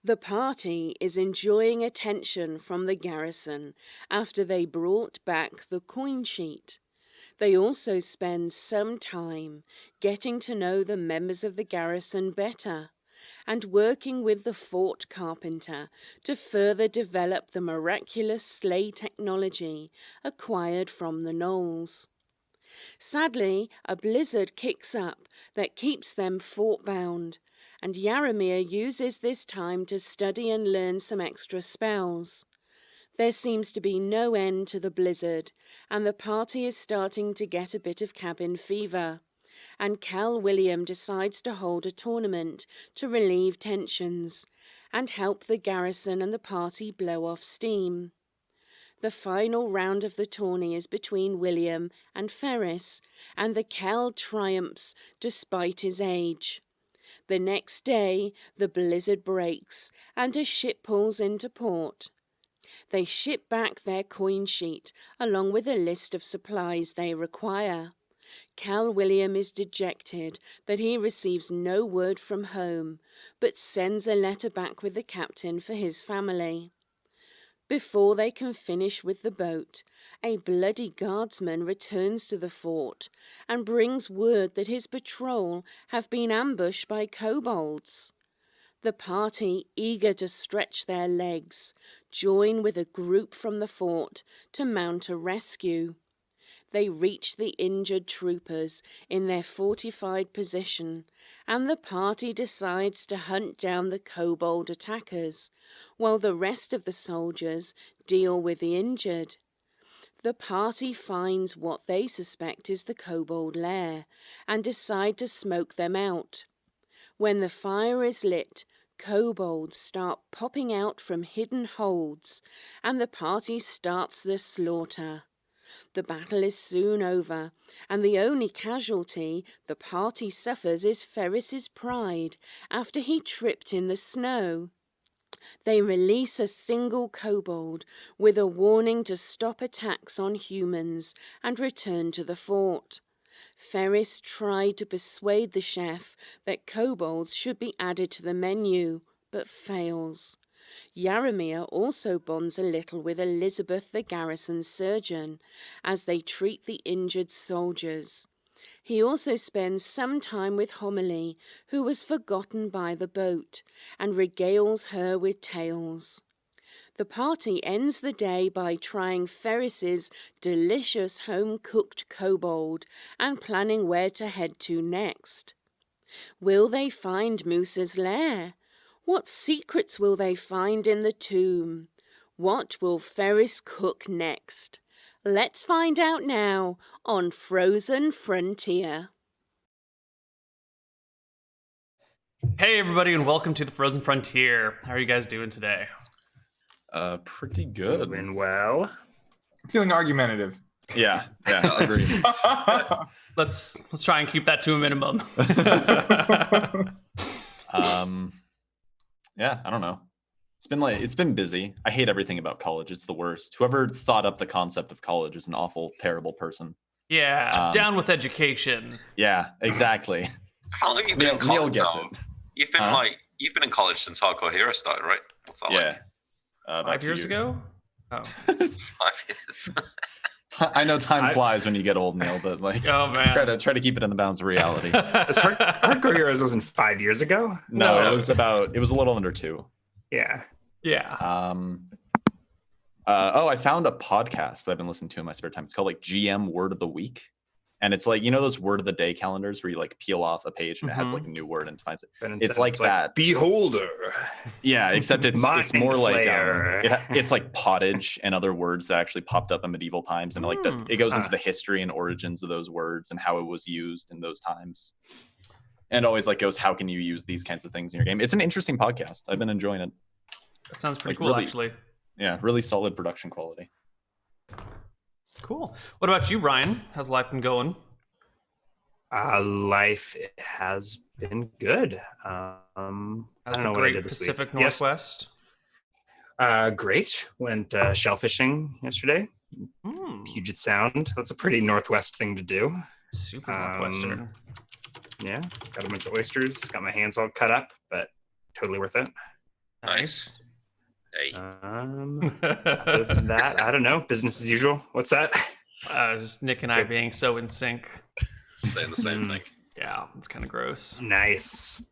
The party is enjoying attention from the garrison after they brought back the coin sheet. They also spend some time getting to know the members of the garrison better and working with the fort carpenter to further develop the miraculous sleigh technology acquired from the gnolls. Sadly, a blizzard kicks up that keeps them fort-bound, and Yaramir uses this time to study and learn some extra spells. There seems to be no end to the blizzard, and the party is starting to get a bit of cabin fever, and Cal William decides to hold a tournament to relieve tensions and help the garrison and the party blow off steam. The final round of the tourney is between William and Ferris, and the Cal triumphs despite his age. The next day, the blizzard breaks, and a ship pulls into port. They ship back their coin sheet, along with a list of supplies they require. Cal William is dejected that he receives no word from home, but sends a letter back with the captain for his family. Before they can finish with the boat, a bloody guardsman returns to the fort and brings word that his patrol have been ambushed by kobolds. The party, eager to stretch their legs, join with a group from the fort to mount a rescue. They reach the injured troopers in their fortified position, and the party decides to hunt down the kobold attackers, while the rest of the soldiers deal with the injured. The party finds what they suspect is the kobold lair, and decide to smoke them out. When the fire is lit, kobolds start popping out from hidden holds, and the party starts the slaughter. The battle is soon over, and the only casualty the party suffers is Ferris's pride after he tripped in the snow. They release a single kobold with a warning to stop attacks on humans and return to the fort. Ferris tried to persuade the chef that kobolds should be added to the menu, but fails. Yaramir also bonds a little with Elizabeth, the garrison surgeon, as they treat the injured soldiers. He also spends some time with Homily, who was forgotten by the boat, and regales her with tales. The party ends the day by trying Ferris's delicious home-cooked kobold and planning where to head to next. Will they find Moose's lair? What secrets will they find in the tomb? What will Ferris cook next? Let's find out now on Frozen Frontier. Hey everybody, and welcome to the Frozen Frontier. How are you guys doing today? Pretty good. Doing well. Feeling argumentative. Yeah, agreed. Let's try and keep that to a minimum. Yeah, I don't know. It's been busy. I hate everything about college. It's the worst. Whoever thought up the concept of college is an awful, terrible person. Yeah, down with education. Yeah, exactly. How long have you been in college? Neal gets now? it. You've been in college since Hardcore Hero started, right? What's that like? About 5 years ago? Oh. 5 years. I know time flies when you get old, Neal, but Oh man, try to keep it in the bounds of reality. Hardcore Heroes wasn't 5 years ago. No, it was a little under 2. Yeah. I found a podcast that I've been listening to in my spare time. It's called GM Word of the Week. And it's like, those word of the day calendars where you peel off a page and it has a new word and defines it. It's like that. Beholder. Yeah, except it's more like Flayer. it's like pottage and other words that actually popped up in medieval times, and it goes into the history and origins of those words and how it was used in those times. And always goes, how can you use these kinds of things in your game? It's an interesting podcast. I've been enjoying it. That sounds pretty cool, really, actually. Yeah, really solid production quality. Cool. What about you, Ryan? How's life been going? Life has been good. I don't know what I did this Pacific week. Northwest? Great. Went shellfishing yesterday. Puget Sound. That's a pretty Northwest thing to do. Super Northwestern. Yeah, got a bunch of oysters. Got my hands all cut up, but totally worth it. Nice. Hey. Other than that, I don't know. Business as usual. What's that? Just Nick and I being so in sync. Saying the same thing. Yeah, it's kind of gross. Nice.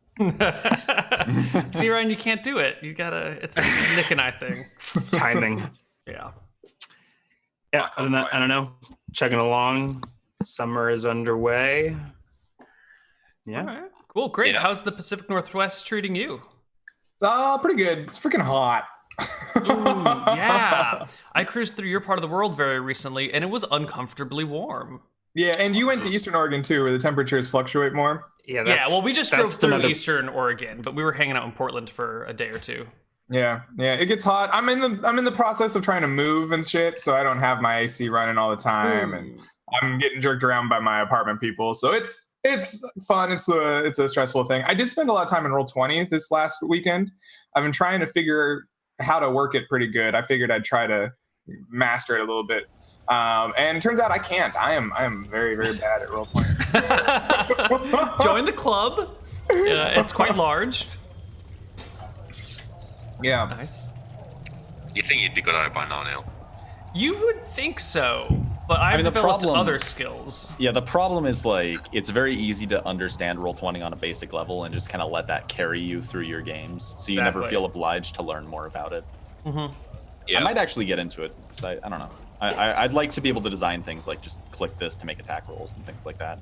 See, Ryan, you can't do it. You gotta. It's a Nick and I thing. Timing. Yeah. Yeah. Other than that, I don't know. Chugging along. Summer is underway. Yeah. All right. Cool. Great. Yeah. How's the Pacific Northwest treating you? Pretty good. It's freaking hot. Ooh, yeah. I cruised through your part of the world very recently, and it was uncomfortably warm. Yeah, and you went to Eastern Oregon too, where the temperatures fluctuate more. Yeah. Well, we just drove through another... Eastern Oregon, but we were hanging out in Portland for a day or two. Yeah, it gets hot. I'm in the process of trying to move and shit, so I don't have my AC running all the time, and I'm getting jerked around by my apartment people. So it's fun. It's a stressful thing. I did spend a lot of time in Roll20 this last weekend. I've been trying to figure how to work it pretty good. I figured I'd try to master it a little bit. And it turns out I can't. I am very, very bad at Roll20. Join the club. It's quite large. Yeah. Nice. You think you'd be good at it by now, Neal? You would think so, but I've developed other skills. Yeah, the problem is like it's very easy to understand Roll20 on a basic level and just kind of let that carry you through your games, so you never feel obliged to learn more about it. Yeah. I might actually get into it because I don't know. I'd like to be able to design things like just click this to make attack rolls and things like that.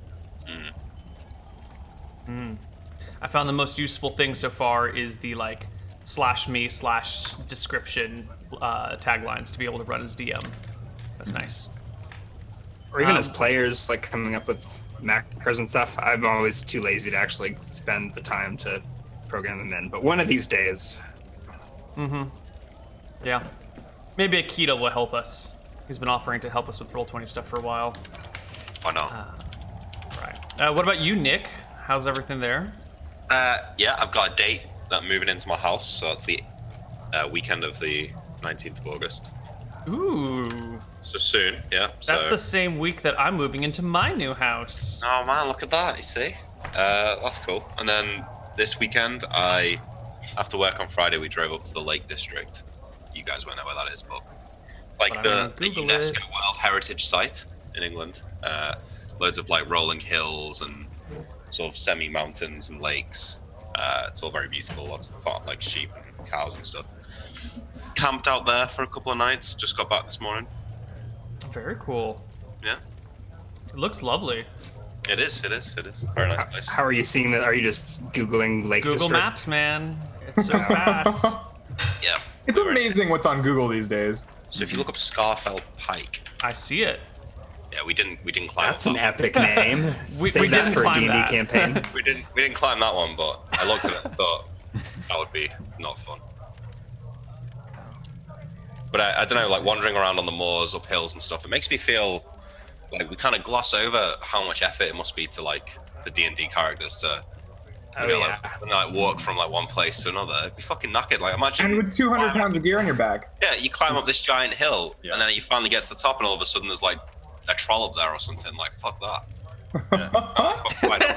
I found the most useful thing so far is the like /me/description taglines to be able to run as DM. That's nice. Or even as players, like coming up with macros and stuff. I'm always too lazy to actually spend the time to program them in. But one of these days. Yeah. Maybe Akita will help us. He's been offering to help us with Roll20 stuff for a while. Why not? Right. What about you, Nick? How's everything there? Yeah, I've got a date that I'm moving into my house, so it's the weekend of the 19th of August. Ooh. So soon, yeah. That's the same week that I'm moving into my new house. Oh man, look at that, you see? That's cool. And then this weekend, after work on Friday, we drove up to the Lake District. You guys won't know where that is, but like the UNESCO World Heritage Site in England. Loads of like rolling hills and sort of semi-mountains and lakes. It's all very beautiful, lots of like sheep and cows and stuff. Camped out there for a couple of nights, just got back this morning. Very cool. Yeah. It looks lovely. It is. It's a very nice place. How are you seeing that? Are you just Googling Lake Google District? Maps, man. It's so fast. Yeah. It's amazing what's on Google these days. So if you look up Scarfell Pike, I see it. yeah, we didn't climb. That's an epic name. We Save that didn't for a climb D&D that. campaign. We didn't climb that one, but I looked at it and thought that would be not fun. But I don't know, like wandering around on the moors, up hills and stuff, it makes me feel like we kind of gloss over how much effort it must be to like the D&D characters to like walk from like one place to another. It'd be fucking knackered. Like imagine. And with 200 pounds of gear on your back. Yeah, you climb up this giant hill, and then you finally get to the top, and all of a sudden there's like a troll up there or something. Like fuck that.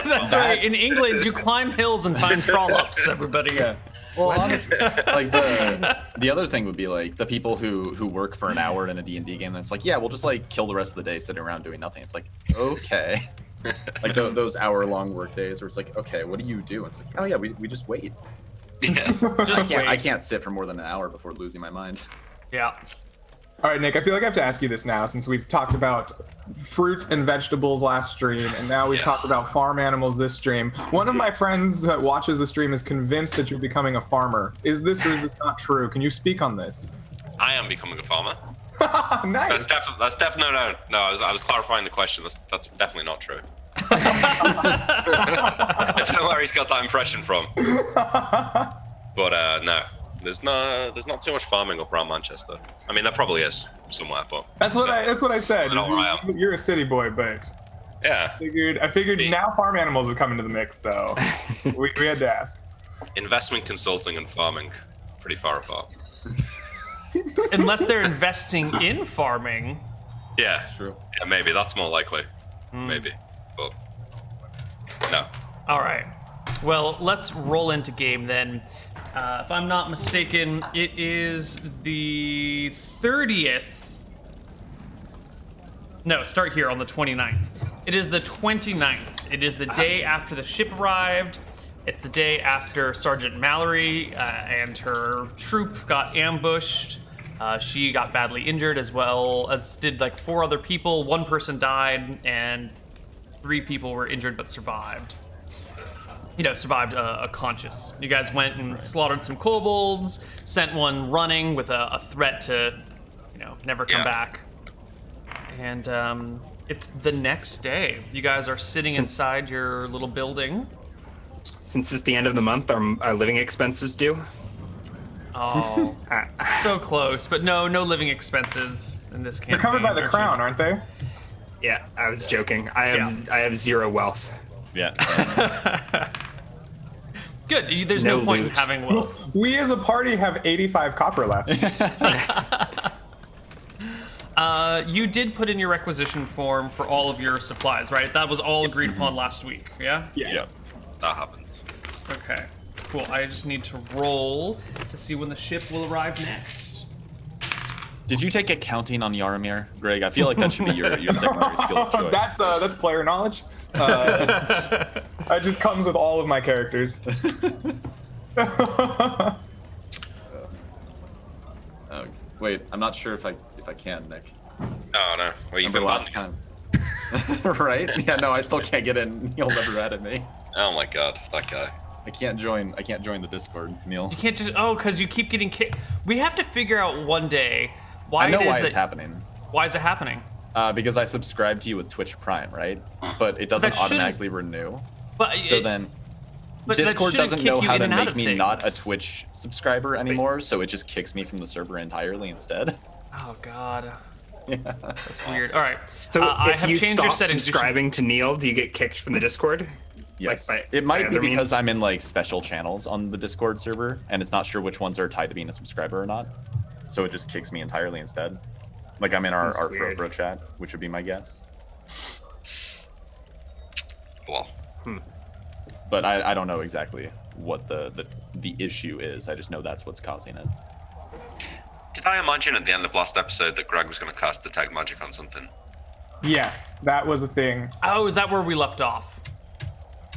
That's right. In England, you climb hills and find trollops, everybody. Yeah. Well, honestly, like the other thing would be like the people who work for an hour in a D&D game. That's like, yeah, we'll just like kill the rest of the day sitting around doing nothing. It's like, okay, like those hour-long work days where it's like, okay, what do you do? And it's like, oh yeah, we just wait. Yeah. I can't sit for more than an hour before losing my mind. Yeah. All right, Nick, I feel like I have to ask you this now since we've talked about fruits and vegetables last stream, and now we've talked about farm animals this stream. One of my friends that watches the stream is convinced that you're becoming a farmer. Is this or is this not true? Can you speak on this? I am becoming a farmer. Nice. That's definitely no. I was clarifying the question. That's definitely not true. I don't know where he's got that impression from. But no. There's not too much farming up around Manchester. I mean, there probably is somewhere, but That's what I said. I know where I am. You're a city boy, but yeah. I figured now farm animals have come into the mix, so we had to ask. Investment consulting and farming, pretty far apart. Unless they're investing in farming. Yeah, That's true. Yeah, maybe that's more likely. Maybe, but no. All right. Well, let's roll into game then. If I'm not mistaken, it is the 30th. No, start here on the 29th. It is the 29th. It is the day after the ship arrived. It's the day after Sergeant Mallory and her troop got ambushed. She got badly injured, as well as did like 4 other people. 1 person died, and 3 people were injured but survived. Survived conscious. You guys went and slaughtered some kobolds, sent one running with a threat to, never come back. And it's the next day. You guys are sitting inside your little building. Since it's the end of the month, our living expenses due? Oh, so close, but no living expenses in this campaign. They're covered by the crown, aren't they? Yeah, I was joking. I have 0 wealth. Yeah. Good. There's no point in having wealth. We as a party have 85 copper left. You did put in your requisition form for all of your supplies, right? That was all agreed upon last week, yeah? Yes. Yeah, that happens. Okay, cool. I just need to roll to see when the ship will arrive next. Did you take accounting on Yaramir, Greg? I feel like that should be your secondary skill of choice. That's player knowledge. That just comes with all of my characters. Wait, I'm not sure if I can, Nick. Oh no, well, you've Remember been last time. Right? Yeah, no, I still can't get in. Neal never added me. Oh my god, that guy. I can't join the Discord, Neal. You can't just because you keep getting kicked. We have to figure out one day why I know it is why that, it's happening. Why is it happening? Because I subscribe to you with Twitch Prime, right? But it doesn't automatically renew. But Discord doesn't know how to make me not a things. Twitch subscriber anymore, so it just kicks me from the server entirely instead. Oh god. Yeah. That's weird. All right. So I if have you changed your stop settings. subscribing to Neal, do you get kicked from the Discord? Yes. Like it might be other because means? I'm in like special channels on the Discord server, and it's not sure which ones are tied to being a subscriber or not. So it just kicks me entirely instead. Like I'm in our weird. Frofro chat, which would be my guess. Well, But I don't know exactly what the issue is. I just know that's what's causing it. did I imagine at the end of last episode that Greg was going to cast Detect Magic on something? Yes, that was a thing. Oh, is that where we left off?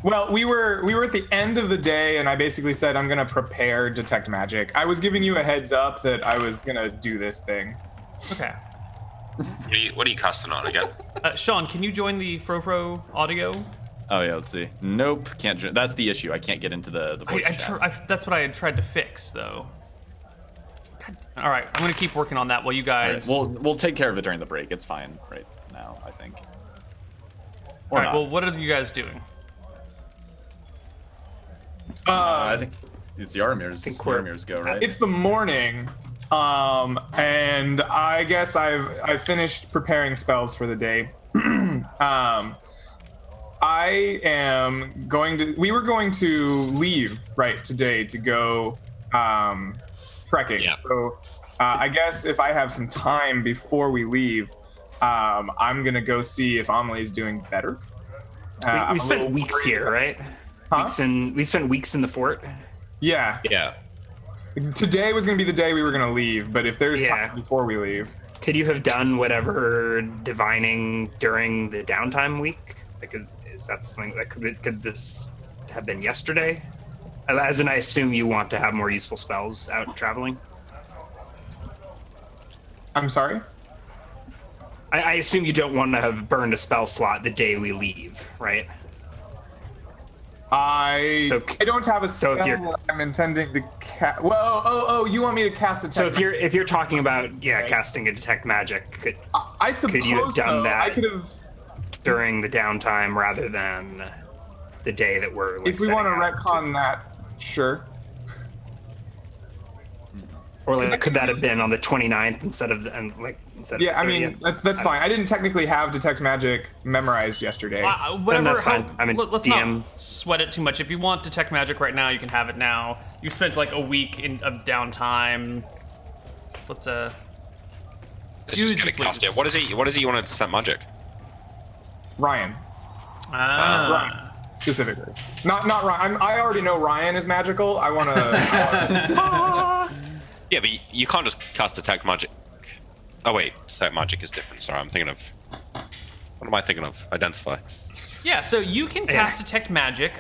Well, we were at the end of the day, and I basically said I'm gonna prepare Detect Magic. I was giving you a heads up that I was gonna do this thing. Okay. What are you casting on again? Sean, can you join the Frofro audio? Oh yeah, let's see. Nope, can't. That's the issue. I can't get into the voice chat. That's what I had tried to fix, though. All right, I'm gonna keep working on that while you guys. All right, we'll take care of it during the break. It's fine right now, I think. All right. Well, what are you guys doing? I think it's Yaramir's go, right? It's the morning, and I guess I've finished preparing spells for the day. I am going to. We were going to leave today to go trekking. Yeah. So I guess if I have some time before we leave, I'm gonna go see if Amelie's doing better. We spent weeks here, right? Huh? We spent weeks in the fort. Yeah. Yeah. Today was gonna be the day we were gonna leave, but if there's time before we leave, Could you have done whatever divining during the downtime week? Like, is that something that could this have been yesterday? As in, I assume you want to have more useful spells out traveling. I'm sorry. I assume you don't want to have burned a spell slot the day we leave, right? I don't have a spell if you're- that I'm intending to cast. Well, oh, you want me to cast a? So if you're talking about casting a detect magic, I suppose you have done that? I could have. during the downtime rather than the day that we're. Like, If we want to setting out retcon that, sure. or like, could that have been on the 29th instead of Yeah, I mean 30th? that's fine. I didn't technically have detect magic memorized yesterday. Whatever. that's fine. I'm a let's DM. not sweat it too much. If you want detect magic right now, you can have it now. You spent like a week of downtime. Let's Let's Use just it, get it cast. please. Yeah. What is it you want to set magic? Ryan. Ah. specifically. Not Ryan. I already know Ryan is magical. I want to. Yeah, but you can't just cast detect magic. Oh wait, detect magic is different. Sorry, I'm thinking of. What am I thinking of? Identify. Yeah, so you can cast detect magic.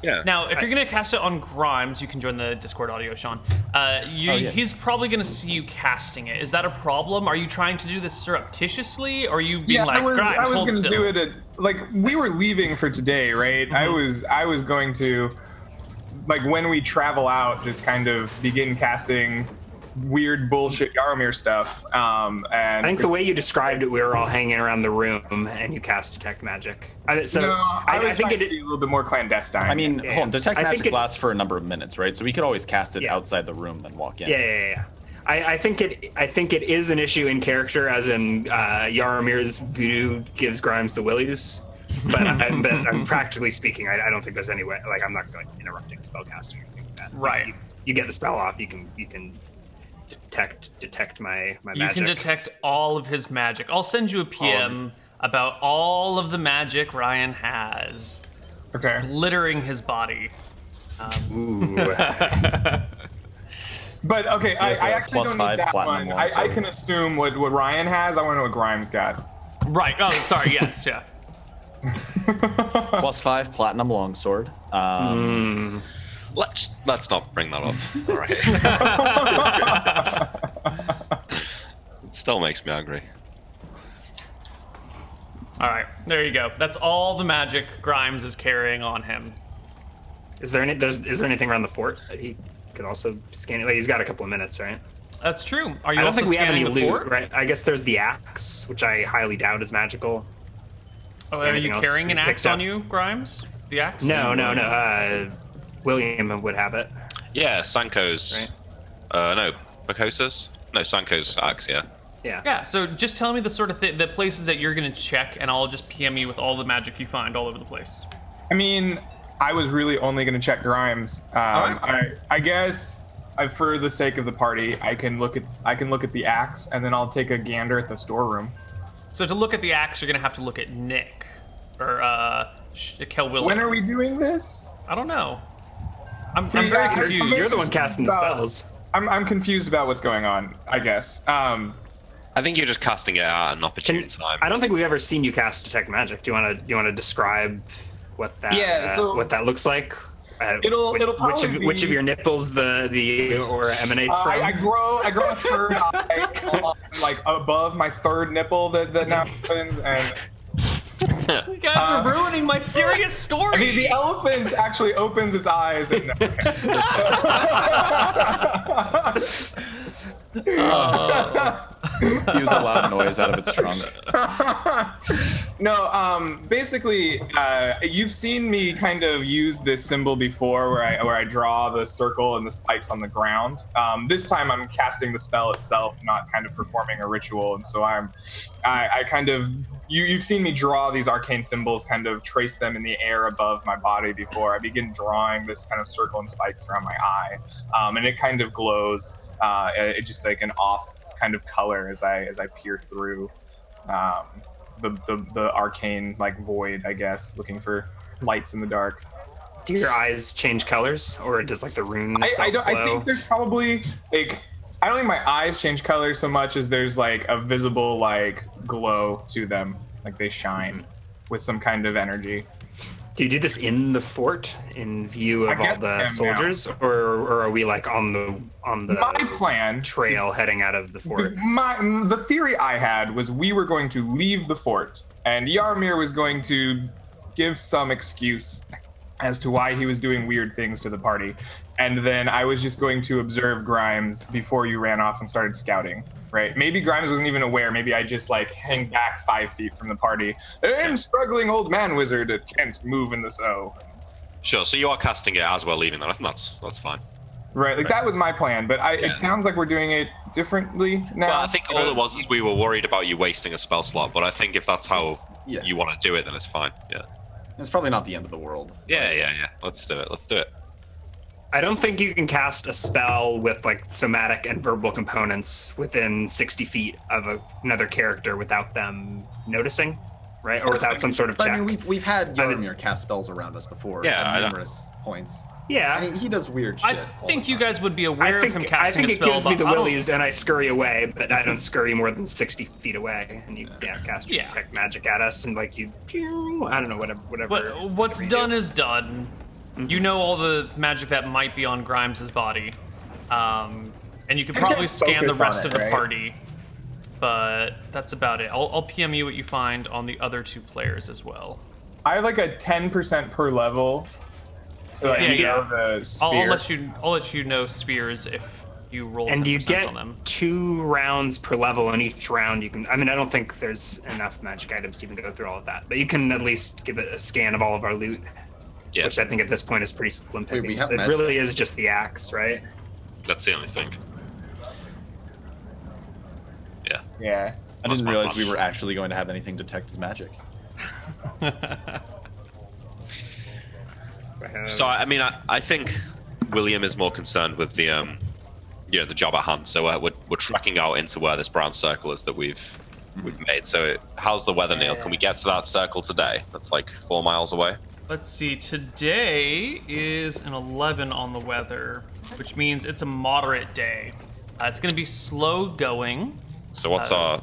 Yeah. Now, if you're going to cast it on Grimes, you can join the Discord audio, Sean. He's probably going to see you casting it. Is that a problem? Are you trying to do this surreptitiously, or are you being like, Grimes, I was hold going to still? do it like we were leaving for today, right? Mm-hmm. I was going to, like, when we travel out, just kind of begin casting weird bullshit Yaromir stuff. And I think the way you described it, we were all hanging around the room and you cast detect magic. I think it'd be a little bit more clandestine. I mean, hold on, detect magic it lasts for a number of minutes, right? So we could always cast it outside the room and walk in. Yeah. I think it is an issue in character, as in Yaromir's voodoo gives Grimes the willies. But I'm practically speaking, I don't think there's any way. Like, I'm not going interrupting spellcasting or anything like that. Right. You get the spell off. You can detect my magic. You can detect all of his magic. I'll send you a PM about all of the magic Ryan has. Okay. Glittering his body. Ooh. But okay, I actually don't need that platinum one. one, I can assume what Ryan has. I want to know what Grimes got. Right. Oh, sorry. Yes. Yeah. +5 platinum longsword. Let's not bring that up. All right. It still makes me angry. All right. There you go. That's all the magic Grimes is carrying on him. Is there anything around the fort that he could also scan? Like, he's got a couple of minutes, right? That's true. Are you I don't also think we have any scanning the loot, fort? right? I guess there's the axe, which I highly doubt is magical. Oh, Is there are you anything else carrying we an axe picked on up? you, Grimes? The axe? No. William would have it. Yeah, Sanko's. No, Bakosa's? No, Sanko's axe, yeah. Yeah, so just tell me the sort of the places that you're going to check, and I'll just PM you with all the magic you find all over the place. I mean, I was really only going to check Grimes. Alright. I guess for the sake of the party, I can look at the axe, and then I'll take a gander at the storeroom. So to look at the axe, you're going to have to look at Nick. Or, Kelwilliam. When are we doing this? I don't know. I'm See, very I'm confused. You're the one casting the spells. I'm confused about what's going on, I guess. I think you're just casting it at an opportune time. I don't think we've ever seen you cast detect magic. Do you want to describe what that what that looks like? It'll probably be... which of your nipples the aura emanates from? I grow a third eye, like above my third nipple that now opens, and You guys are ruining my serious story. I mean, the elephant actually opens its eyes and. Use a loud noise out of its trunk. No, basically, you've seen me kind of use this symbol before, where I draw the circle and the spikes on the ground. This time, I'm casting the spell itself, not kind of performing a ritual, and so I kind of. You've seen me draw these arcane symbols, kind of trace them in the air above my body before I begin drawing this kind of circle and spikes around my eye, and it kind of glows. It just like an off kind of color as I peer through the arcane like void, I guess, looking for lights in the dark. Do your eyes change colors, or does like the rune itself glow? I think there's probably like. I don't think my eyes change color so much as there's like a visible like glow to them, like they shine with some kind of energy. Do you do this in the fort in view of all the soldiers, or are we like on the my plan trail heading out of the fort? The theory I had was we were going to leave the fort, and Yaromir was going to give some excuse as to why he was doing weird things to the party. And then I was just going to observe Grimes before you ran off and started scouting, right? Maybe Grimes wasn't even aware. Maybe I just like hang back 5 feet from the party. I'm struggling old man wizard that can't move in the snow. Sure, so you are casting it as we're leaving then. I think that's fine. Right, like that was my plan, but it sounds like we're doing it differently now. Well, I think all it was is we were worried about you wasting a spell slot, but I think if that's how you want to do it, then it's fine, yeah. It's probably not the end of the world. Yeah. Let's do it. I don't think you can cast a spell with like somatic and verbal components within 60 feet of another character without them noticing. right? Or without some sort of check. I mean, we've had Yoramir cast spells around us before at numerous points. Yeah. I mean, he does weird shit. I think you guys would be aware of him casting a spell. I think it gives me the willies, and I scurry away, but I don't scurry more than 60 feet away. And you cast your detect magic at us, and like you, I don't know, whatever. But what's done is done. Mm-hmm. You know all the magic that might be on Grimes' body, and you could probably scan the rest of the party. But that's about it. I'll PM you what you find on the other 2 players as well. I have like a 10% per level. So the sphere. I'll let you know spheres if you roll 10% and you get on them. 2 rounds per level, and each round you can. I mean, I don't think there's enough magic items to even go through all of that, but you can at least give it a scan of all of our loot, which I think at this point is pretty slim pickings. It really is just the axe, right? That's the only thing. Yeah. Yeah. I didn't realize we were actually going to have anything detect as magic. So I mean, I think William is more concerned with the the job at hand. So we're tracking out into where this brown circle is that we've made. So how's the weather, Neal? Can we get to that circle today? That's like 4 miles away. Let's see. Today is an 11 on the weather, which means it's a moderate day. It's going to be slow going. So what's our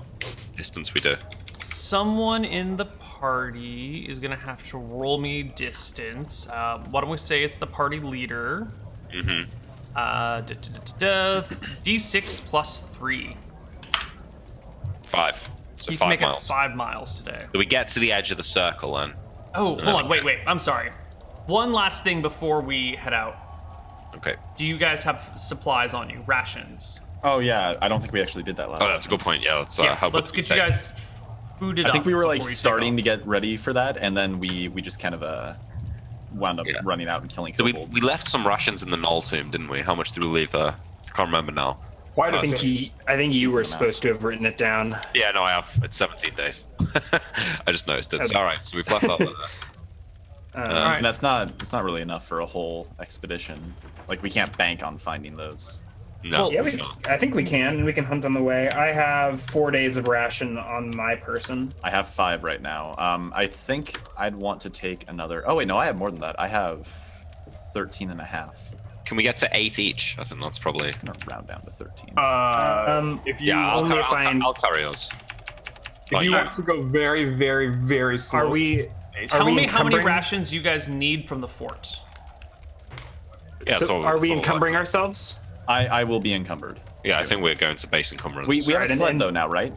distance we do? Someone in the party is going to have to roll me distance. Why don't we say it's the party leader? Mm-hmm. D6 plus 3. 5. So you 5 can make miles. It 5 miles today. Do we get to the edge of the circle then? Oh, hold on. Wait. I'm sorry. One last thing before we head out. Okay. Do you guys have supplies on you? Rations? Oh, yeah. I don't think we actually did that last time. Oh, that's a good point. Yeah, let's let's get you guys fooded up. I think we were like starting to get ready for that, and then we just kind of wound up running out and killing kobolds. We left some rations in the Knoll tomb, didn't we? How much did we leave there? I can't remember now. I think you were supposed to have written it down. Yeah, no, I have. It's 17 days. I just noticed it. All right, so we've left that there. All right. And it's not really enough for a whole expedition. Like, we can't bank on finding those. No. Well, yeah, I think we can. We can hunt on the way. I have 4 days of ration on my person. I have 5 right now. I think I'd want to take another. Oh wait, no, I have more than that. I have 13 and a half. Can we get to 8 each? I think that's probably. I'm gonna round down to 13. If you I'll carry yours. If you want to go very, very, very slow. Tell me how many rations you guys need from the fort. Yeah. So are we encumbering ourselves? I will be encumbered. Yeah, I think we're going to base encumbrance. We have a sled though now, right?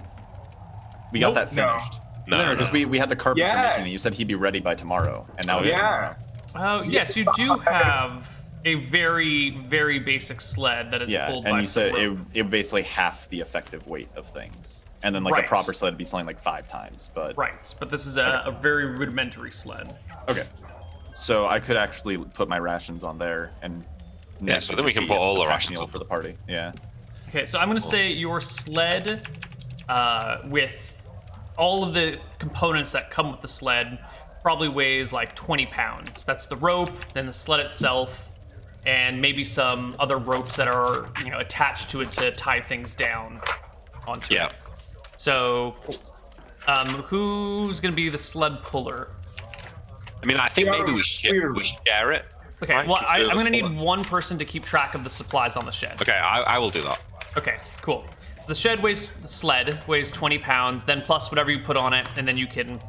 We got that finished. No, because we had the carpenter making it. You said he'd be ready by tomorrow, and now it's tomorrow. Oh, yes, you do have a very, very basic sled that is pulled by and you said rope. it basically half the effective weight of things. And then like a proper sled would be something like 5 times, but... Right, but this is a very rudimentary sled. Okay. So I could actually put my rations on there and... Yeah, so then we can put all the rations on for the party. Yeah. Okay, so I'm going to say your sled with all of the components that come with the sled probably weighs like 20 pounds. That's the rope, then the sled itself, and maybe some other ropes that are attached to it to tie things down onto it. So, who's going to be the sled puller? I mean, I think maybe we share it. Okay, right? well, I'm going to need one person to keep track of the supplies on the shed. Okay, I will do that. Okay, cool. The sled weighs 20 pounds, then plus whatever you put on it, and then you can,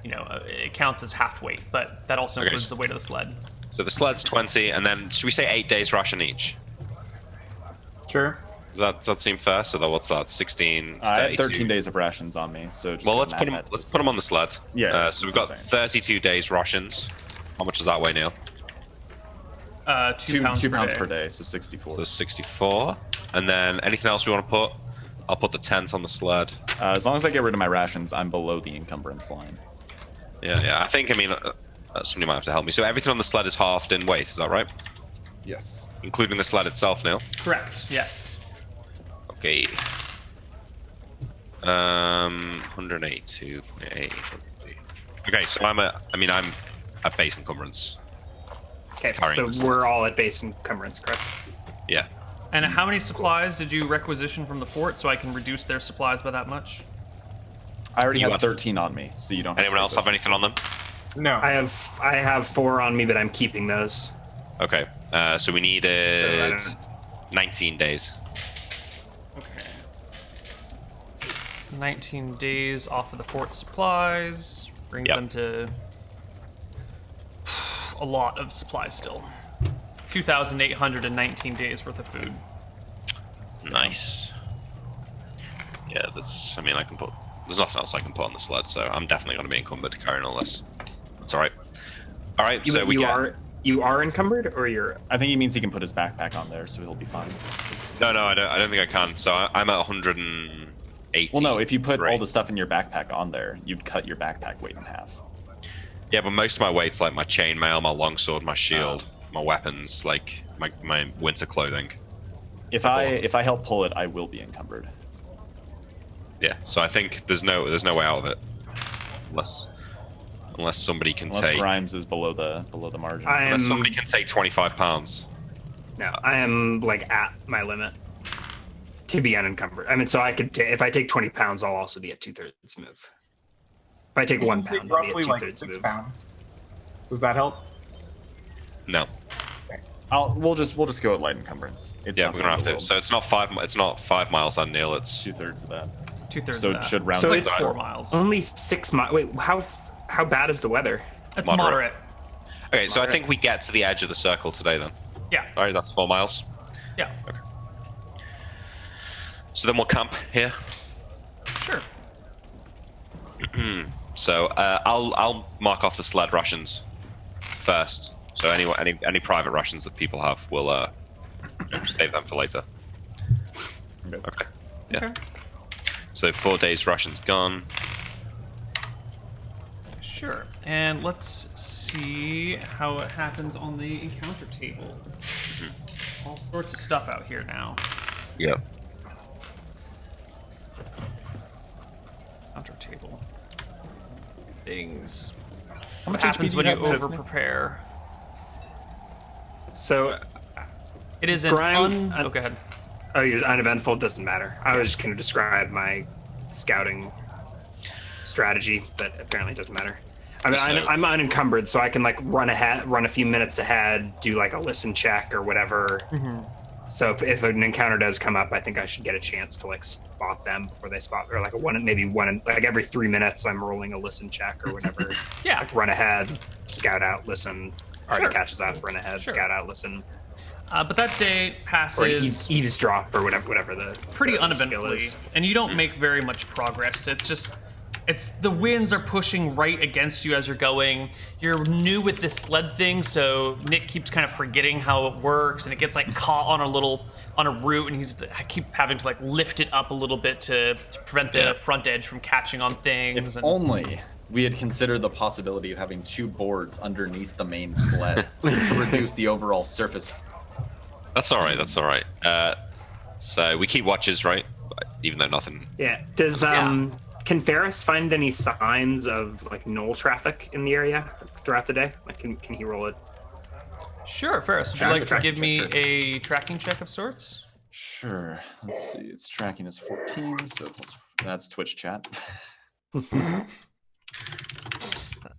it counts as half weight, but that also includes the weight of the sled. So the sled's 20, and then should we say 8 days ration each? Sure. Does that seem fair? So what's that? 16, I have 13 days of rations on me, so just let's put them on the sled. Yeah. So we've got 32 days rations. How much does that weigh, Neal? 2 pounds per day, so 64. So 64. And then anything else we want to put? I'll put the tent on the sled. As long as I get rid of my rations, I'm below the encumbrance line. Yeah. I think, somebody might have to help me. So everything on the sled is halved in weight, is that right? Yes. Including the sled itself, Neal? Correct, yes. Okay. 182.8. Okay, so I'm at base encumbrance. Okay, so we're all at base encumbrance, correct? Yeah. And how many supplies did you requisition from the fort so I can reduce their supplies by that much? I already You have have- 13 on me, so you don't. Anyone else have anything on them? No. I have 4 on me, but I'm keeping those. Okay. So we So needed I don't- 19 days. Okay. 19 days off of the fort supplies brings Yep. them to a lot of supplies still. 2,819 days worth of food. Nice. Yeah, I can put. There's nothing else I can put on the sled, so I'm definitely going to be encumbered carrying all this. That's all right. All right, so we get. You are encumbered, or you're? I think he means he can put his backpack on there, so he'll be fine. No, I don't think I can. So I'm at 180. Well, no, if you put all the stuff in your backpack on there, you'd cut your backpack weight in half. Yeah, but most of my weight's like my chainmail, my longsword, my shield, my weapons, like my winter clothing. If I help pull it, I will be encumbered. Yeah, so I think there's no way out of it, unless somebody can Unless take. Grimes is below the margin. Unless somebody can take 25 pounds. No, I am like at my limit to be unencumbered. I mean, so I could if I take 20 pounds, I'll also be at 2/3 move. If I take You 1 can pound, take I'll be roughly at like 2/3 6 move. pounds. Does that help? No. We'll just go at light encumbrance. It's Yeah, not we're gonna have the to. world. So it's not 5 miles on Neal. It's 2/3 of that. 2/3 So of it that. should round So up It's it's to 4 miles. Only 6 miles. Wait, how bad is the weather? It's moderate. moderate. okay. So I think we get to the edge of the circle today then. Yeah. All right, that's 4 miles. Yeah. So then we'll camp here. Sure. So I'll mark off the sled rations first. So any private rations that people have, we'll save them for later. Okay. Yeah. Okay. So 4 days rations gone. Sure. And let's see how it happens on the encounter table. All sorts of stuff out here now. Yep. Encounter table. Things. How much What happens HP when do you you have, over prepare? So, It is an Grime- oh, go ahead. oh, you're uneventful. Doesn't matter. I was just going to describe my scouting strategy, but apparently it doesn't matter. I mean, So- I'm unencumbered, so I can like run a few minutes ahead, do like a listen check or whatever. So if an encounter does come up, I think I should get a chance to like spot them before they spot, or like like every 3 minutes I'm rolling a listen check or whatever. Yeah. Like run ahead, scout out, listen. Already Sure. catches up, run ahead, Sure. scout out, listen, But that day or passes eavesdrop or whatever the pretty whatever the skill uneventfully, is. and you don't make very much progress. It's the winds are pushing right against you as you're going. You're new with this sled thing, so Nick keeps kind of forgetting how it works, and it gets like caught on a root, and I keep having to like lift it up a little bit to prevent the front edge from catching on things. If only we had considered the possibility of having 2 boards underneath the main sled to reduce the overall surface. That's all right. That's all right. So we keep watches, right? Even though nothing. Yeah. Does can Ferris find any signs of like knoll traffic in the area throughout the day? Like, can he roll it? Sure, Ferris, would you like to give me a tracking check of sorts? Sure. Let's see. Its tracking is 14, so that's Twitch chat.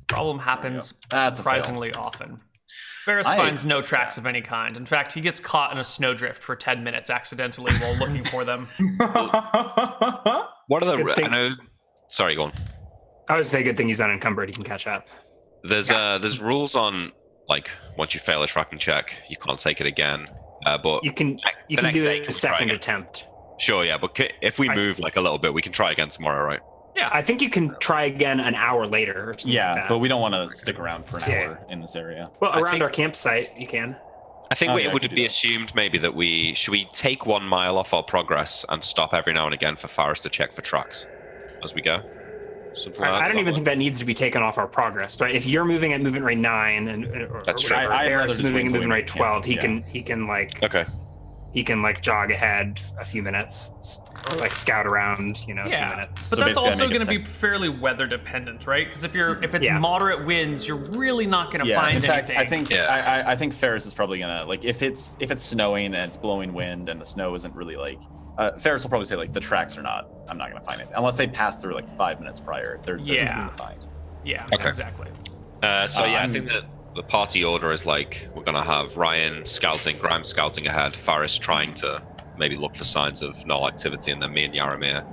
Problem happens That's a fail. surprisingly often. Ferris finds no tracks of any kind. In fact, he gets caught in a snowdrift for 10 minutes accidentally while looking for them. What are Good the? thing- I know. Sorry, go on. I would say good thing he's unencumbered. He can catch up. There's rules on like once you fail a tracking check, you can't take it again. But You can the next do day, it can a we try second again? attempt. Sure, yeah. But if we move like a little bit, we can try again tomorrow, right? Yeah, I think you can try again an hour later. Or something Yeah, like that. but we don't want to stick around for an Yeah. hour in this area. Well, I around think- our campsite, you can. I think Okay, I it would could do be that. assumed maybe that we take 1 mile off our progress and stop every now and again for Faris to check for tracks as we go. Something like that. I don't even think that needs to be taken off our progress. Right? If you're moving at movement rate 9 or That's or true. whatever, I'd rather Ferris is just moving wait at till we movement rate make 12, camp, he can like Okay. jog ahead a few minutes or like scout around, a few minutes. but So that's basically I also make a going to be fairly weather dependent, right? Because if it's Yeah. moderate winds, you're really not going to Yeah, find in fact, anything. I think Yeah. I think Ferris is probably gonna like if it's snowing and it's blowing wind and the snow isn't really like Ferris will probably say like the tracks are not. I'm not gonna find it unless they pass through like 5 minutes prior. They're Yeah. to find. Yeah, Okay. exactly. I think that the party order is like we're gonna have Ryan scouting, Grimes scouting ahead, Faris trying to maybe look for signs of null activity, and then me and Yaramir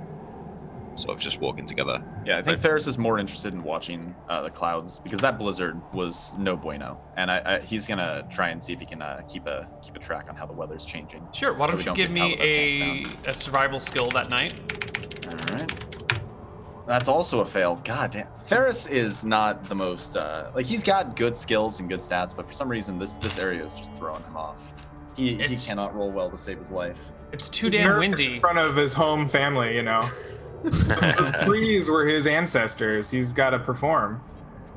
sort of just walking together. Yeah, I think Ferris is more interested in watching the clouds because that blizzard was no bueno, and he's gonna try and see if he can keep a track on how the weather's changing. Sure. Why so don't we you give get caught me with our pants a survival skill that night? down. All right. That's also a fail. God damn. Ferris is not the most like he's got good skills and good stats, but for some reason this area is just throwing him off. He cannot roll well to save his life. It's too damn windy. In front of his home family, you know. Those trees were his ancestors. He's got to perform.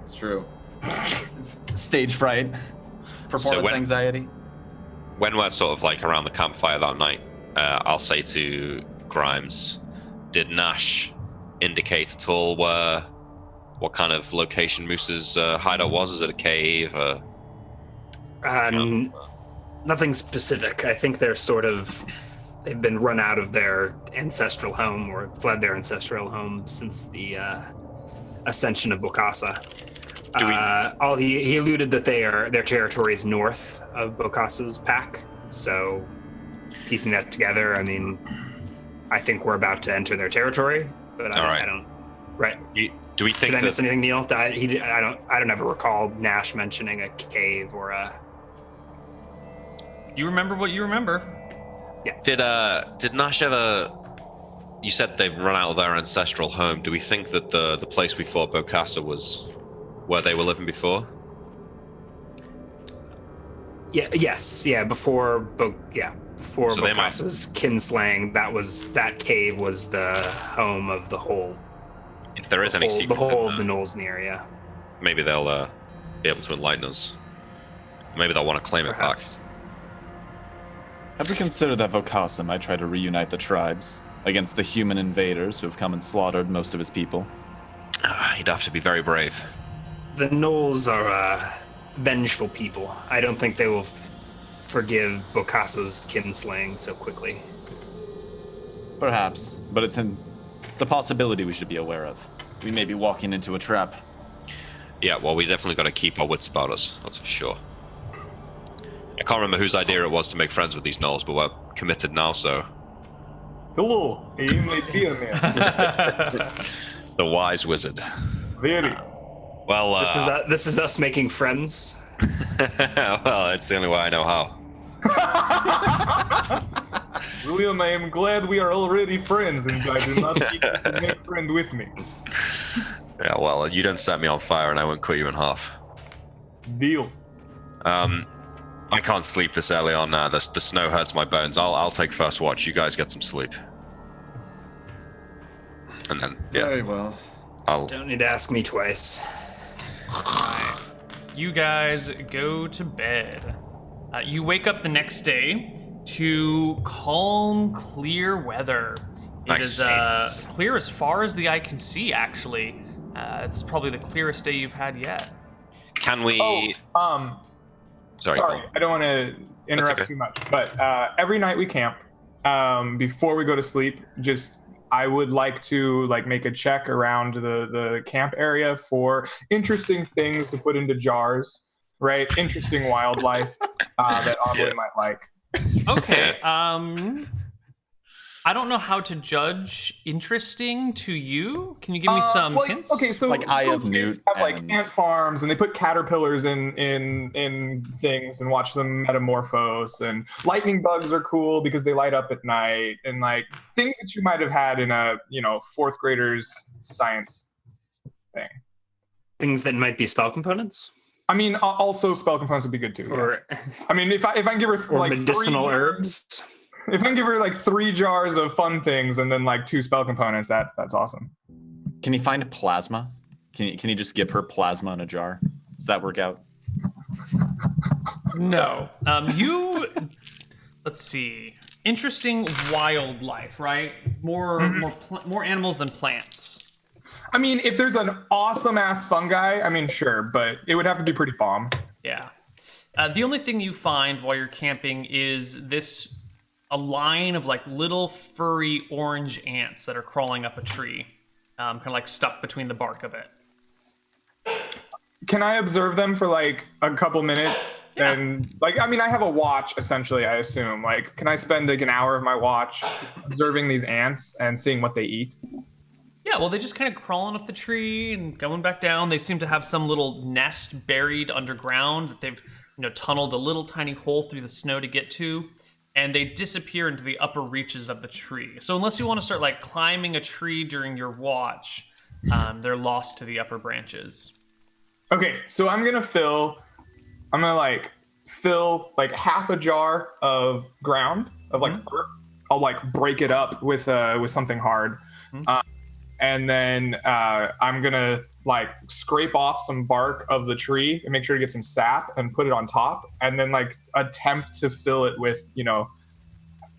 It's true. It's stage fright, performance anxiety. When we're sort of like around the campfire that night, I'll say to Grimes, did Nash indicate at all what kind of location Moose's hideout was? Is it a cave? Nothing specific. I think they've been run out of their ancestral home or fled their ancestral home since the ascension of Bokassa. He alluded that their territory is north of Bokassa's pack. So piecing that together, I mean, I think we're about to enter their territory, but I don't. Right. Do we think? Did I miss anything, Neal? I don't ever recall Nash mentioning a cave or a. You remember what you remember. Yeah. Did Nash ever? You said they've run out of their ancestral home. Do we think that the place we thought Bokassa was where they were living before? Yeah. Yes. Yeah. Before Bokassa's kinslaying, that cave was the home of the whole. If there is any secrets, the whole of the Knolls in the area. Maybe they'll be able to enlighten us. Maybe they'll want to claim Perhaps. it back. Have we considered that Vokassa might try to reunite the tribes against the human invaders who have come and slaughtered most of his people? He'd have to be very brave. The Knolls are vengeful people. I don't think they will forgive Bokassa's kinslaying so quickly. Perhaps, but it's a possibility we should be aware of. We may be walking into a trap. Yeah, well, we definitely got to keep our wits about us. That's for sure. I can't remember whose idea it was to make friends with these Knolls, but we're committed now, so. Hello, The wise wizard. Very. Well, this is us making friends. well, it's the only way I know how. William, I am glad we are already friends, and I do not need you to make friend with me. Yeah, well, you don't set me on fire, and I won't cut you in half. Deal. I can't sleep this early on. The snow hurts my bones. I'll take first watch. You guys get some sleep. And then, yeah. Very well. Don't need to ask me twice. You guys go to bed. You wake up the next day to calm, clear weather. It is clear as far as the eye can see, actually. It's probably the clearest day you've had yet. Can we... Sorry, I don't want to interrupt too much, but every night we camp, before we go to sleep, I would like to make a check around the camp area for interesting things to put into jars, right? Interesting wildlife that Envoy might like. Okay. I don't know how to judge interesting to you. Can you give me some hints? Okay, so Eye of Newt have ant farms, and they put caterpillars in things and watch them metamorphose. And lightning bugs are cool because they light up at night, and things that you might have had in a fourth grader's science thing. Things that might be spell components. I mean, also spell components would be good too. Or I mean, if I can give her medicinal herbs. If I can give her 3 jars of fun things and then 2 spell components, that's awesome. Can you find plasma? Can you just give her plasma in a jar? Does that work out? No. Let's see. Interesting wildlife, right? More animals than plants. I mean, if there's an awesome ass fungi, I mean, sure, but it would have to be pretty bomb. Yeah. The only thing you find while you're camping is this a line of like little furry orange ants that are crawling up a tree, kind of like stuck between the bark of it. Can I observe them for like a couple minutes? Yeah. And like, I mean, I have a watch essentially, I assume. Like, can I spend like an hour of my watch observing these ants and seeing what they eat? Yeah, well, they just kind of crawling up the tree and going back down. They seem to have some little nest buried underground that they've, tunneled a little tiny hole through the snow to get to, and they disappear into the upper reaches of the tree. So unless you want to start like climbing a tree during your watch, they're lost to the upper branches. Okay, so I'm gonna fill like half a jar of ground of like dirt. I'll like break it up with something hard, and then I'm gonna like scrape off some bark of the tree and make sure to get some sap and put it on top, and then like attempt to fill it with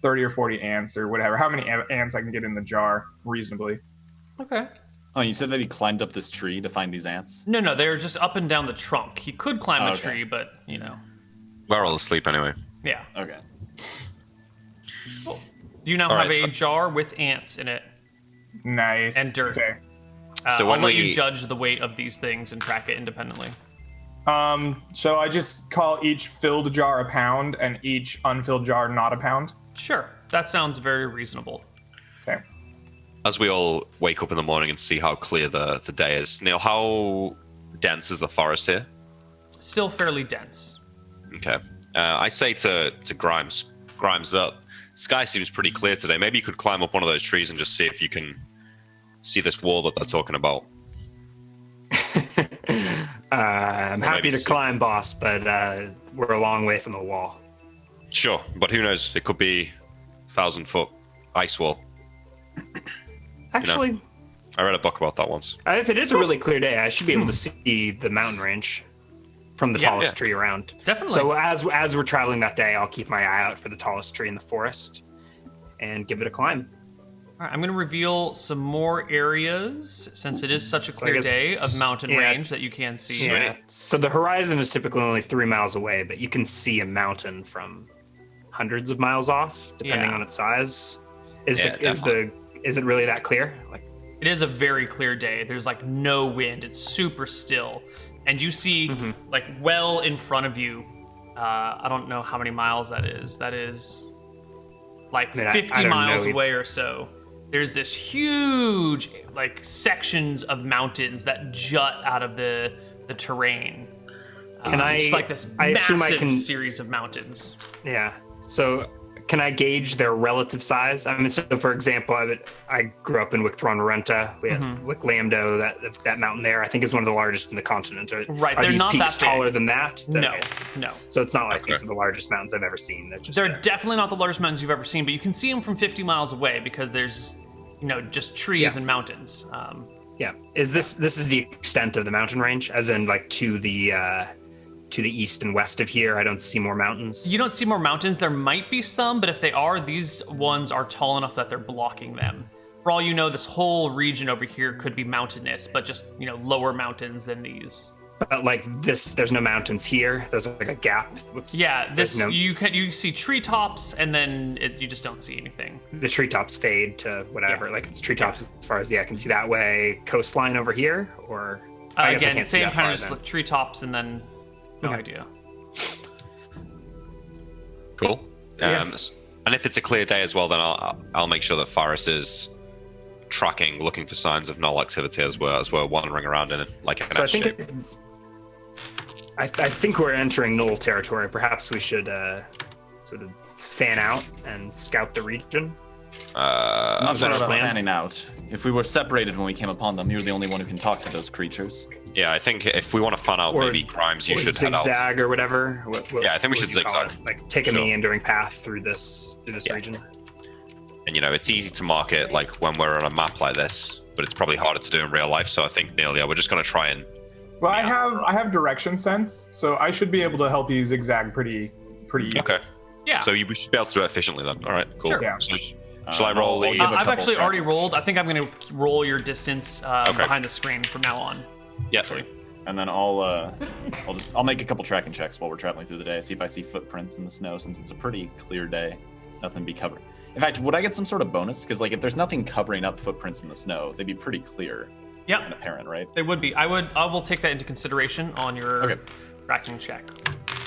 30 or 40 ants or whatever, how many ants I can get in the jar reasonably. Okay. Oh, you said that he climbed up this tree to find these ants? No, they're just up and down the trunk. He could climb a tree, but, We're all asleep anyway. Yeah. Okay. Cool. You now All have right. a jar with ants in it Nice. and dirt. Okay. So I'll when let you we- judge the weight of these things and track it independently. So I just call each filled jar a pound and each unfilled jar not a pound? Sure. That sounds very reasonable. Okay. As we all wake up in the morning and see how clear the day is, Neal, how dense is the forest here? Still fairly dense. Okay. I say to Grimes, up. Sky seems pretty clear today. Maybe you could climb up one of those trees and just see if you can see this wall that they're talking about. I'm happy to climb, boss, but we're a long way from the wall. Sure, but who knows? It could be 1,000-foot ice wall. Actually, I read a book about that once. if it is a really clear day, I should be able to see the mountain range from the tallest tree around. Definitely. So as we're traveling that day, I'll keep my eye out for the tallest tree in the forest and give it a climb. All right, I'm going to reveal some more areas since it is such a clear guess- day of mountain yeah. range that you can see. Yeah. So the horizon is typically only 3 miles away, but you can see a mountain from hundreds of miles off, depending Yeah. on its size. Is it really that clear? Like, It is a very clear day. There's like no wind. It's super still. And you see like well in front of you, I don't know how many miles that is. That is like I 50 don't miles know. away or so. There's this huge like sections of mountains that jut out of the terrain. Can It's like this I assume massive I can. series of mountains. Yeah. So can I gauge their relative size? I mean, so for example, I grew up in Wick-Thron-Renta. We had Wick Lambdo, that mountain there. I think is one of the largest in the continent. Right, Are they're these not peaks that big. taller than that? No, Okay. no. So it's not like these are the largest mountains I've ever seen. They're definitely not the largest mountains you've ever seen, but you can see them from 50 miles away because there's, just trees and mountains. Yeah. Is this is the extent of the mountain range, as in like to the east and west of here? I don't see more mountains. You don't see more mountains. There might be some, but if they are, these ones are tall enough that they're blocking them. For all you know, this whole region over here could be mountainous, but just, lower mountains than these. But like this, there's no mountains here. There's like a gap. Whoops. Yeah, There's you see treetops, and then you just don't see anything. the treetops fade to whatever. Like it's treetops as far as the eye can see that way. Coastline over here, or I guess I Again, can't see same that kind far of just then. like treetops, and then no Okay. idea. Cool. Yeah. And if it's a clear day as well, then I'll make sure that Faris is tracking, looking for signs of null activity as we're wandering around in like an So I S think shape. I think we're entering null territory. Perhaps we should sort of fan out and scout the region. Not Is sure that our about plan? fanning out. If we were separated when we came upon them, you're the only one who can talk to those creatures. Yeah, I think if we want to fan out, Or- maybe Grimes, you or should head out. zigzag or whatever. Yeah, I think we what should do you call zigzag. it? Like take a Sure. meandering path through this Yeah. region. And it's easy to mark it like when we're on a map like this, but it's probably harder to do in real life. So I think, Neal, we're just going to try and. Well, I have direction sense, so I should be able to help you zigzag pretty easy. Okay. Yeah. So we should be able to do it efficiently then. All right, cool. Sure. Yeah. So shall I roll I'll the? give a I've couple actually check. already rolled. I think I'm going to roll your distance behind the screen from now on. Yeah. Actually. And then I'll make a couple tracking checks while we're traveling through the day, see if I see footprints in the snow, since it's a pretty clear day. nothing be covered. In fact, would I get some sort of bonus? Because like if there's nothing covering up footprints in the snow, they'd be pretty clear. Yep. And apparent, right? They would be. I will take that into consideration on your tracking check.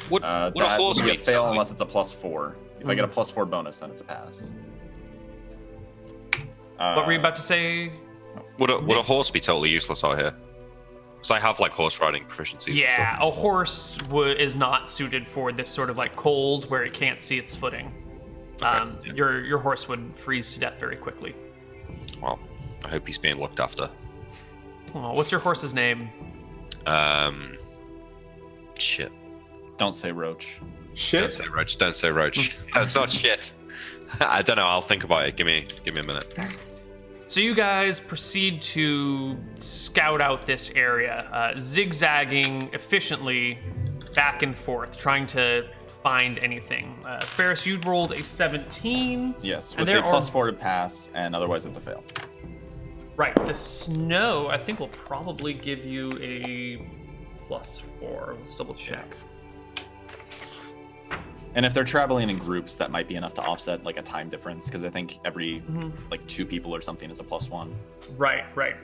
Would a horse would be a be fail totally- unless it's a +4. If I get a +4 bonus, then it's a pass. What were you about to say? Would a horse be totally useless out here? Because I have like horse riding proficiencies. and Yeah, stuff. a horse is not suited for this sort of like cold where it can't see its footing. Okay. Your horse would freeze to death very quickly. Well, I hope he's being looked after. Oh, what's your horse's name? Shit. Don't say Roach. Shit. Don't say roach. Don't say roach. That's not shit. I don't know. I'll think about it. Give me a minute. So you guys proceed to scout out this area, zigzagging efficiently back and forth, trying to find anything. Ferris, you rolled a 17. Yes, and with there a +4 to pass, and otherwise it's a fail. Right, the snow, I think, will probably give you a +4. Let's double check. And if they're traveling in groups, that might be enough to offset like a time difference, because I think every like 2 people or something is a +1. Right.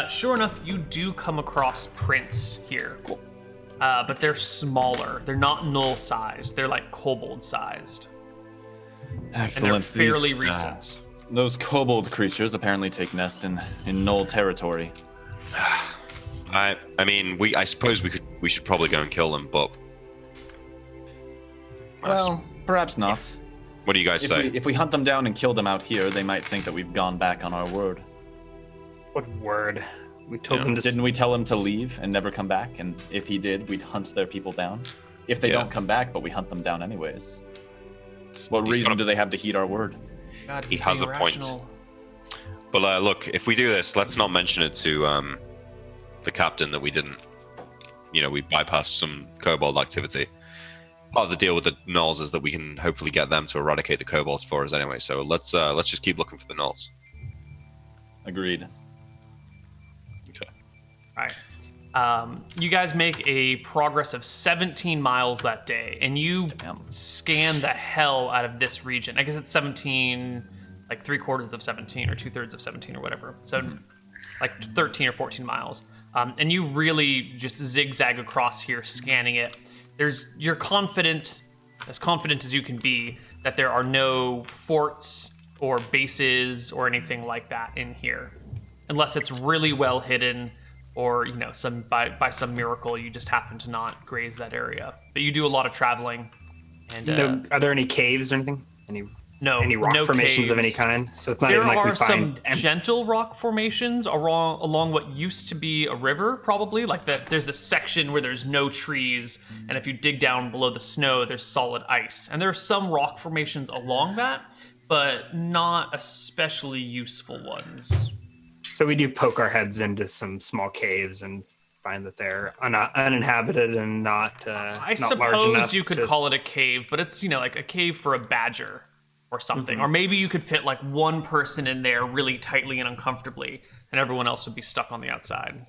Sure enough, you do come across prints here. Cool. But they're smaller. They're not null-sized. They're like kobold-sized. Excellent. And they're fairly recent. Those kobold creatures apparently take nest in null territory. I mean, I suppose we should probably go and kill them, but Well, perhaps not. what do you guys say? If we hunt them down and kill them out here, they might think that we've gone back on our word. What word? We told them to. Didn't we tell him to leave and never come back? And if he did, we'd hunt their people down. If they Yeah. don't come back, but we hunt them down anyways. What He's reason gotta- do they have to heed our word? God, He he's has being a point. rational. But look, if we do this, let's not mention it to the captain that we didn't. We bypassed some kobold activity. Part of the deal with the gnolls is that we can hopefully get them to eradicate the kobolds for us anyway. So let's just keep looking for the gnolls. Agreed. Okay. All right. You guys make a progress of 17 miles that day, and you scan the hell out of this region. I guess it's 17, like 3/4 of 17 or 2/3 of 17 or whatever. So like 13 or 14 miles. And you really just zigzag across here, scanning it. You're confident as you can be, that there are no forts or bases or anything like that in here, unless it's really well hidden, or by some miracle you just happen to not graze that area. But you do a lot of traveling, and Are there any caves or anything? Any rock no formations of any caves. kind? So it's not There even like we are some find. gentle rock formations along what used to be a river, probably. Like that, there's a section where there's no trees, and if you dig down below the snow, there's solid ice. And there are some rock formations along that, but not especially useful ones. So we do poke our heads into some small caves and find that they're uninhabited and not. I not large suppose enough you could to- call it a cave, but it's like a cave for a badger or something. Or maybe you could fit like one person in there really tightly and uncomfortably, and everyone else would be stuck on the outside.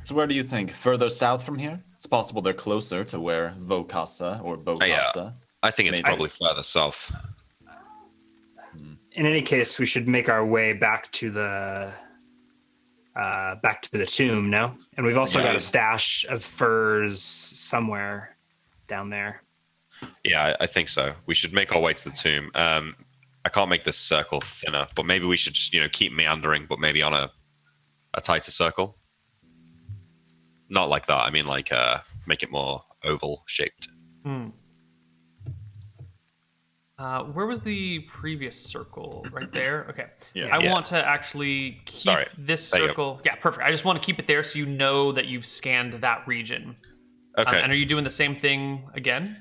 So where do you think? Further south from here? It's possible they're closer to where Vokasa or Bokasa. I think it's Maybe. probably further south. In any case, we should make our way back to the tomb. No, and we've also got a stash of furs somewhere down there. Yeah, I think so. We should make our way to the tomb. I can't make this circle thinner, but maybe we should just keep meandering, but maybe on a tighter circle. Not like that. I mean, like make it more oval shaped. Where was the previous circle? Right there? Okay. Yeah. I want to actually keep this There you go. circle. Yeah, perfect. I just want to keep it there so you know that you've scanned that region. Okay. And are you doing the same thing again?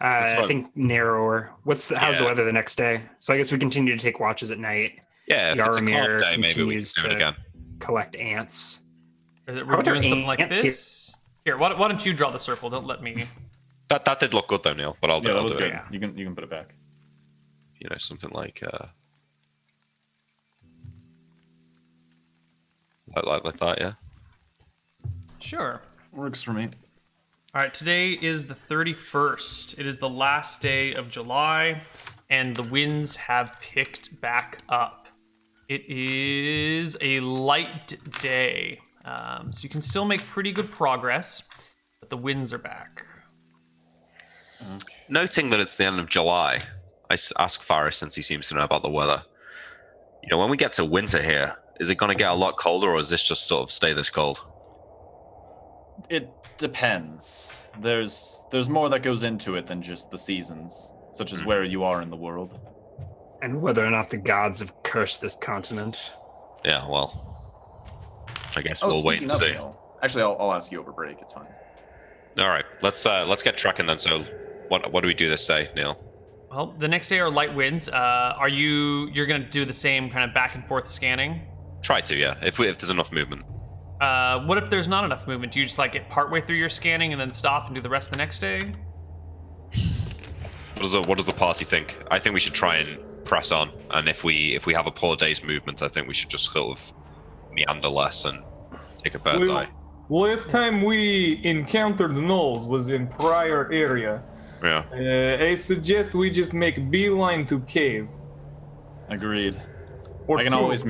I think narrower. How's the weather the next day? So I guess we continue to take watches at night. Yeah, if it's a calm Yaramir day, maybe we continues can do it to again. collect ants. We're How doing about something like ants this. Here, why don't you draw the circle? Don't let me. That did look good though, Neil. But I'll do, Yeah, that I'll was do good. it. You can put it back. Something like that. Yeah. Sure. Works for me. All right, today is the 31st. It is the last day of July, and the winds have picked back up. It is a light day, so you can still make pretty good progress, but the winds are back. Noting that it's the end of July, I ask Faris, since he seems to know about the weather. You know, when we get to winter here, is it going to get a lot colder, or is this just sort of stay this cold? It depends. There's more that goes into it than just the seasons, such as where you are in the world. And whether or not the gods have cursed this continent. Yeah, well, I guess we'll wait and see. Actually, I'll ask you over break. It's fine. All right, let's get trucking then. So, what do we do this day, Neal? Well, the next day are light winds. You're going to do the same kind of back and forth scanning? Try to, yeah. If there's enough movement. What if there's not enough movement? Do you just like get partway through your scanning and then stop and do the rest the next day? What does the party think? I think we should try and press on, and if we have a poor day's movement, I think we should just sort of meander less and take a bird's eye. Last time we encountered gnolls was in prior area. Yeah. I suggest we just make beeline to cave. Agreed. I can always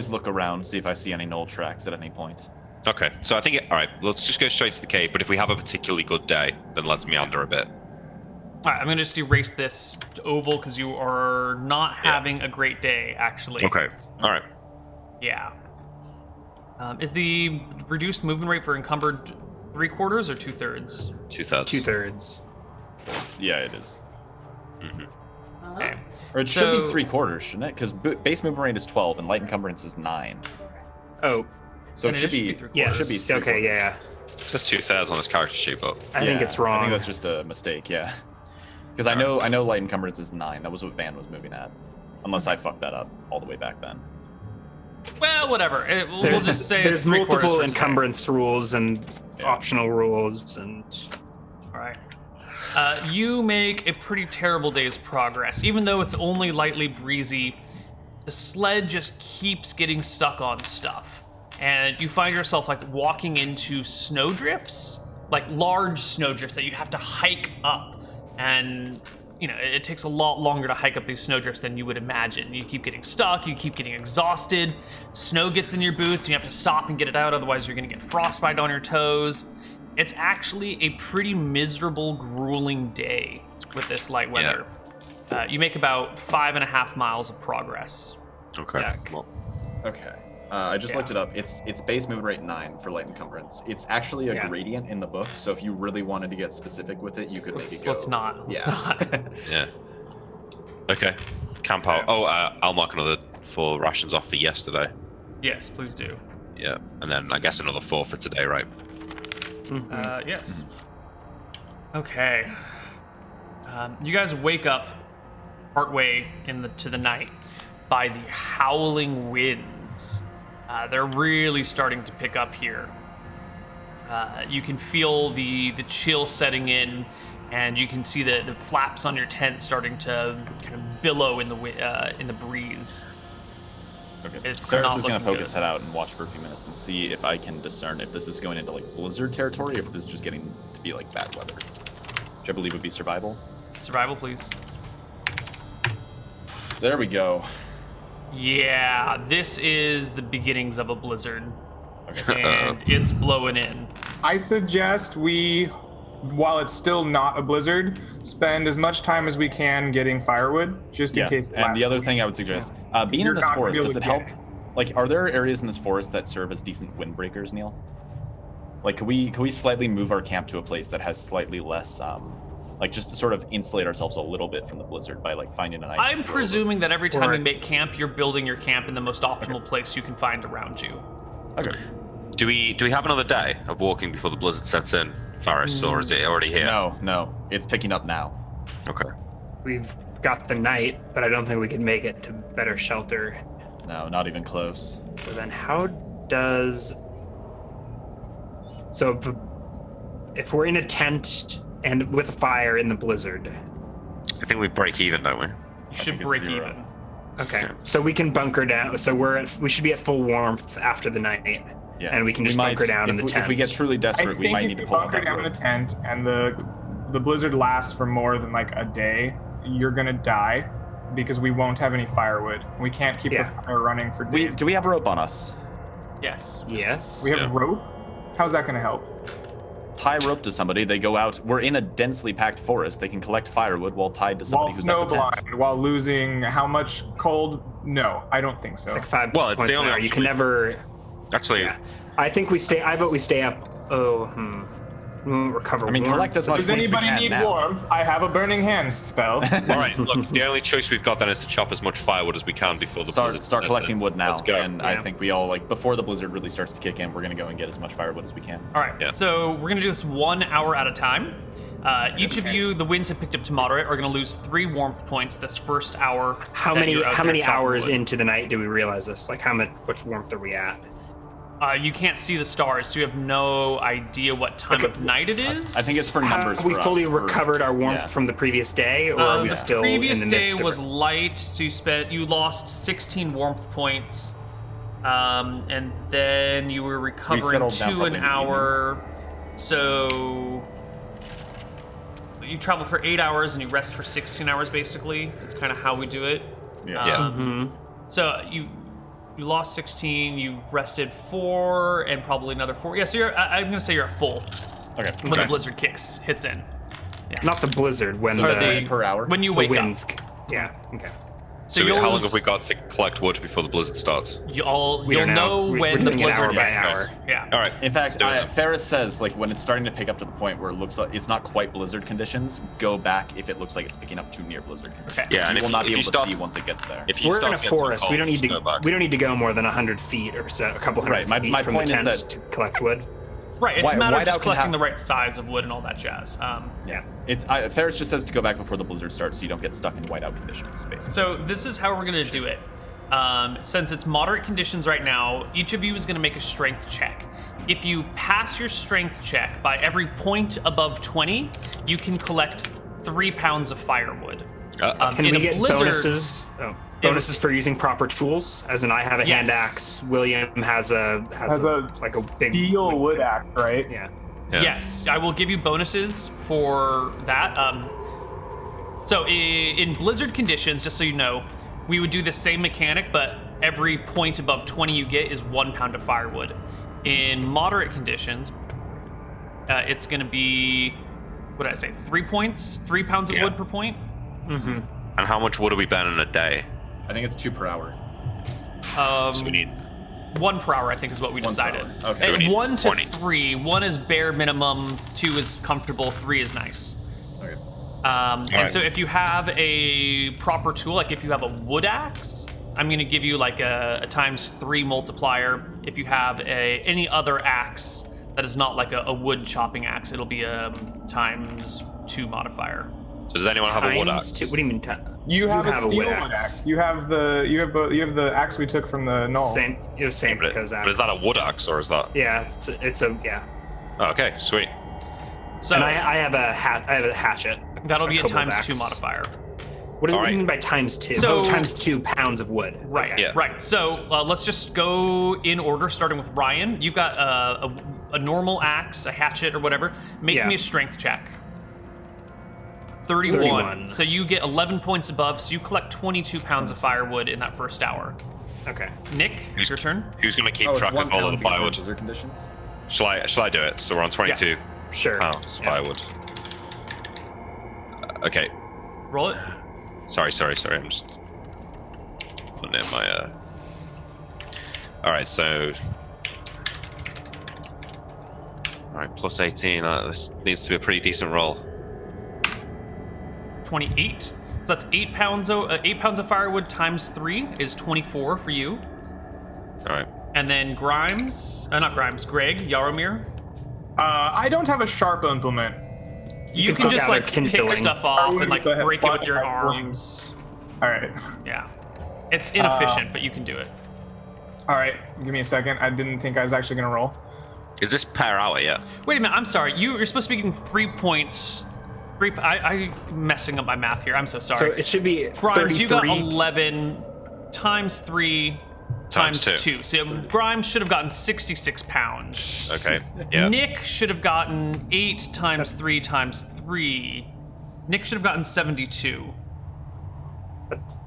look around, see if I see any gnoll tracks at any point. Okay, so I think all right. Let's just go straight to the cave. But if we have a particularly good day, then let's meander a bit. All right, I'm gonna just erase this to oval because you are not having a great day, actually. Okay. All right. Yeah. Is the reduced movement rate for encumbered 3/4 or 2/3? 2/3. 2/3. Yeah, it is. Mm-hmm. Okay. Or it should be 3/4, shouldn't it? Because base movement rate is 12 and light encumbrance is 9. Oh. So it should be. Yes. It should be okay. Yeah. It says 2/3 on this character sheet, but I think it's wrong. I think that's just a mistake. Yeah. Because I know light encumbrance is 9. That was what Van was moving at. Unless I fucked that up all the way back then. Well, whatever. We'll just say there's it's 3/4 multiple for encumbrance rules and optional rules and. All right. You make a pretty terrible day's progress. Even though it's only lightly breezy, the sled just keeps getting stuck on stuff. And you find yourself like walking into snowdrifts, like large snowdrifts that you have to hike up. And, you know, it takes a lot longer to hike up these snowdrifts than you would imagine. You keep getting stuck, you keep getting exhausted, snow gets in your boots, and you have to stop and get it out, otherwise you're gonna get frostbite on your toes. It's actually a pretty miserable, grueling day with this light weather. Yeah. You make about 5.5 miles of progress. Okay. Well. Okay. I just looked it up. It's base movement rate 9 for light encumbrance. It's actually a gradient in the book, so if you really wanted to get specific with it, you could make it go. Let's not. Yeah. Okay. Camp out. Oh, I'll mark another 4 rations off for yesterday. Yes, please do. Yeah, and then I guess another 4 for today, right? Yes. Okay. You guys wake up partway to the night by the howling winds. They're really starting to pick up here. You can feel the chill setting in, and you can see the flaps on your tent starting to kind of billow in the breeze. Okay. It's Saris not is going to looking poke his head out and watch for a few minutes and see if I can discern if this is going into like blizzard territory or if this is just getting to be like bad weather. Which I believe would be survival. Survival, please. There we go. Yeah, this is the beginnings of a blizzard. Okay. And it's blowing in. I suggest we, while it's still not a blizzard, spend as much time as we can getting firewood, just in case. And the other thing I would suggest, being in this forest, does it help? Like, are there areas in this forest that serve as decent windbreakers, Neal? Like, could we slightly move our camp to a place that has slightly less, like, just to sort of insulate ourselves a little bit from the blizzard by like finding a nice. I'm presuming that every time you make camp, you're building your camp in the most optimal place you can find around you. Okay. Do we have another day of walking before the blizzard sets in, Faris, or is it already here? No, it's picking up now. Okay. We've got the night, but I don't think we can make it to better shelter. No, not even close. So then how does... So if we're in a tent and with a fire in the blizzard... I think we break even, don't we? You should break zero. even. Okay, so we can bunker down. So we should be at full warmth after the night. Yes. And we can just bunker down in the tent. If we get truly I desperate, we think might if need to you pull out bunker that down in the rope. tent and the blizzard lasts for more than like a day, you're gonna die because we won't have any firewood. We can't keep the fire running for days. Do we have rope on us? Yes. Yes. We have rope? How's that gonna help? Tie rope to somebody. They go out. We're in a densely packed forest. They can collect firewood while tied to somebody who's at the tent. Snowblind, while losing how much cold? No, I don't think so. Like 5 Well, it's points the an only hour. You option can we- never. Actually, I think we stay. I vote we stay up. We won't recover. I mean, warmth. collect as much Does wood as we anybody can need now. warmth? I have a burning hands spell. all right. Look, the only choice we've got then is to chop as much firewood as we can before the blizzard. Start collecting wood now, Let's go. and I think we all before the blizzard really starts to kick in, we're gonna go and get as much firewood as we can. All right. Yeah. So we're gonna do this 1 hour at a time. Each of you, the winds have picked up to moderate, are gonna lose 3 warmth points this first hour. How that many? you're out How there many chopping hours wood. into the night do we realize this? Like, how much? Which warmth are we at? You can't see the stars, so you have no idea what time of night it is. I think it's for numbers. Have we for fully us, for- recovered our warmth yeah. from the previous day, or are we the still previous in the day midst was of it? light, so you lost 16 warmth points, and then you were recovering settled down 2 probably an in the hour. So you travel for 8 hours and you rest for 16 hours. Basically, that's kind of how we do it. Yeah. So you lost 16, you rested 4, and probably another 4. Yeah, so I'm gonna say you're at full Okay. when the blizzard hits in. Not the blizzard when So the, is it per hour? When you the wake up. winds. Yeah. Okay. So how long lose- have we got to collect wood before the blizzard starts? You'll We don't know. know We're when the doing it hour blizzard by hits. hour. Yeah. All right. In fact, do it. Ferris says like when it's starting to pick up to the point where it looks like it's not quite blizzard conditions, go back if it looks like it's picking up too near blizzard conditions. Okay. Yeah, and you if will you- not if be you able to stop- see once it gets there. If you We're in start a to get too forest. cold, We don't need just to. go back. We don't need to go more than 100 feet or so, a couple hundred Right, my feet from point the is tent that- to collect wood. Right. It's a matter of Whiteout just can collecting have- the right size of wood and all that jazz. Yeah, it's Ferris just says to go back before the blizzard starts, so you don't get stuck in whiteout conditions, basically. So this is how we're gonna do it. Since it's moderate conditions right now, each of you is gonna make a strength check. If you pass your strength check by every point above 20, you can collect 3 pounds of firewood. Can in we a get blizzard- bonuses? Bonuses for using proper tools. As in, I have a hand Yes. axe. William has a like a big steel wood axe, right? Yeah. Yeah. Yes, I will give you bonuses for that. So in blizzard conditions, just so you know, we would do the same mechanic, but every point above 20 you get is 1 pound of firewood. In moderate conditions, it's going to be, what did I say, 3 points? 3 pounds of Yeah. wood per point? Mm-hmm. And how much wood are we burning in a day? I think it's 2 per hour. So we need 1 per hour, I think, is what we 1 per decided. hour. Okay. So we And need 1 to 20. 3. 1 is bare minimum, 2 is comfortable, 3 is nice. Okay. And right. so if you have a proper tool, like if you have a wood axe, I'm going to give you like a ×3 multiplier. If you have any other axe that is not like a wood chopping axe, it'll be a ×2 modifier. So does anyone have a wood axe? What do you mean? You have a steel wood wood axe. You have the axe we took from the knoll. Same. It was same But, because but is that a wood axe or is that? Yeah, it's a yeah. Oh, okay, sweet. So And I have a hatchet. that'll be a kobold ×2 axe. modifier. What do you Alright. mean by ×2? So- ×2 pounds of wood. Right, Okay. Yeah. right. So let's just go in order, starting with Ryan. You've got a normal axe, a hatchet, or whatever. Make Yeah. me a strength check. 31. So you get 11 points above, so you collect 22 pounds of firewood in that first hour. Okay. Nick, it's your turn. Who's going to keep Oh, it's track 1 of all pound of the because we're in firewood? blizzard conditions. Shall I do it? So we're on 22 Sure. pounds Yeah. firewood. Okay. Roll it. Sorry. I'm just putting in my. All right, so. All right, plus 18. This needs to be a pretty decent roll. 28. So that's 8 pounds. 8 pounds of firewood ×3 is 24 for you. All right. And then Greg, Yaromir, I don't have a sharp implement. you can can just gather like pick kindling. stuff off Or and like go ahead, break it with your butt hustle. arms. All right. Yeah. It's inefficient, but you can do it. All right. Give me a second. I didn't think I was actually gonna roll. Is this per hour? Yeah. Wait a minute, I'm sorry. You're supposed to be getting 3 points. I'm messing up my math here. I'm so So sorry. it should be Grimes, you got 33. 11 ×3 Times 2. 2. So Grimes should have gotten 66 pounds. Okay. Yeah. Nick should have gotten 8 times 3 times 3. Nick should have gotten 72.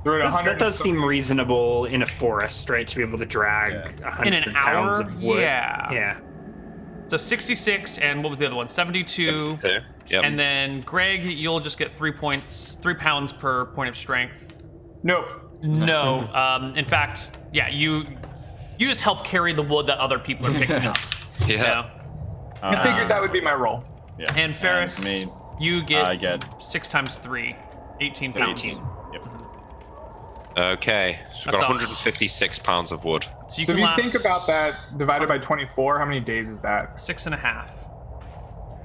That does seem reasonable in a forest, right? To be able to drag 100 in an pounds hour. of wood. Yeah. So 66, and what was the other one? 72. 72. Yep. And then Greg, you'll just get 3 pounds per point of strength. Nope. No. In fact, yeah, you just help carry the wood that other people are picking up. Yeah. You know? I figured that would be my role. Yeah. And Ferris, for me, you get, I get 6 times 3, 18 pounds. 18. Yep. Okay. So we've That's got all. 156 pounds of wood. So you So can if you last think about that divided by 24, how many days is that? 6.5.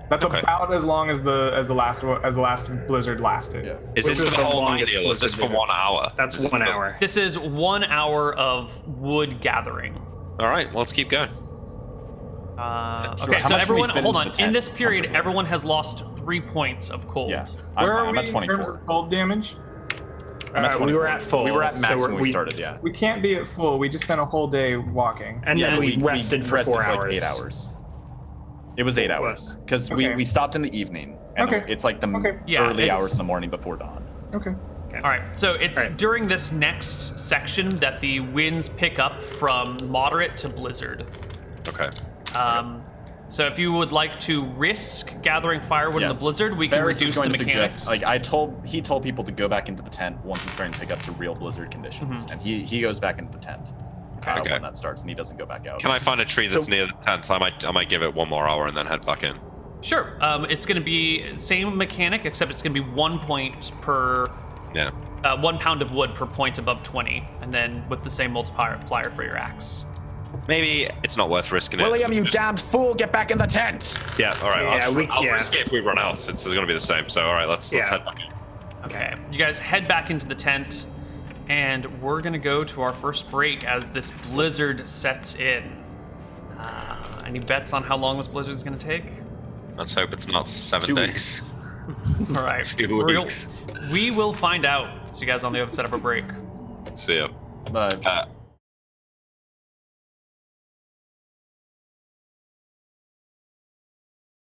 That's Okay. about as long as the last blizzard lasted. Yeah. Is Which this is for the the whole night, longest Neal, or is this blizzard for 1 hour? That's Is this 1 for- hour. This is 1 hour of wood gathering. All right. Well, let's keep going. Okay, How so much can we everyone, fit hold into on. the tent In this period, comfortably? everyone has lost 3 points of cold. Yeah. Where are I'm we at in terms 24. of cold damage? I'm at We were 24. at full. We were at max so when we started, yeah. We can't be at full. We just spent a whole day walking. And Yeah, then but we rested for 4 like hours. 8 hours. It was 8 hours because Okay. we stopped in the evening. And Okay. it's like the Okay. Yeah, early it's- hours in the morning before dawn. Okay. All right, so it's All right. during this next section that the winds pick up from moderate to blizzard. Okay. So if you would like to risk gathering firewood in Yeah. the blizzard, we can Ferris is reduce the going to mechanics. suggest, like he told people to go back into the tent once it's starting to pick up to real blizzard conditions, and he goes back into the tent Okay. when that starts, and he doesn't go back out. Can I find a tree that's near the tent? I might give it 1 more hour and then head back in. Sure, it's going to be same mechanic, except it's going to be 1 point per, Yeah. 1 pound of wood per point above 20, and then with the same multiplier for your axe. Maybe it's not worth risking it. William, you damned fool, get back in the tent! Yeah. All right. Yeah, I'll risk it if we run out. It's going to be the same. So all right, let's Yeah. head back in. Okay, you guys head back into the tent, and we're gonna go to our first break as this blizzard sets in. Any bets on how long this blizzard is gonna take? Let's hope it's not 7 2 days. All right, 2 weeks. we will find out. See you guys on the other side of a break. See ya. But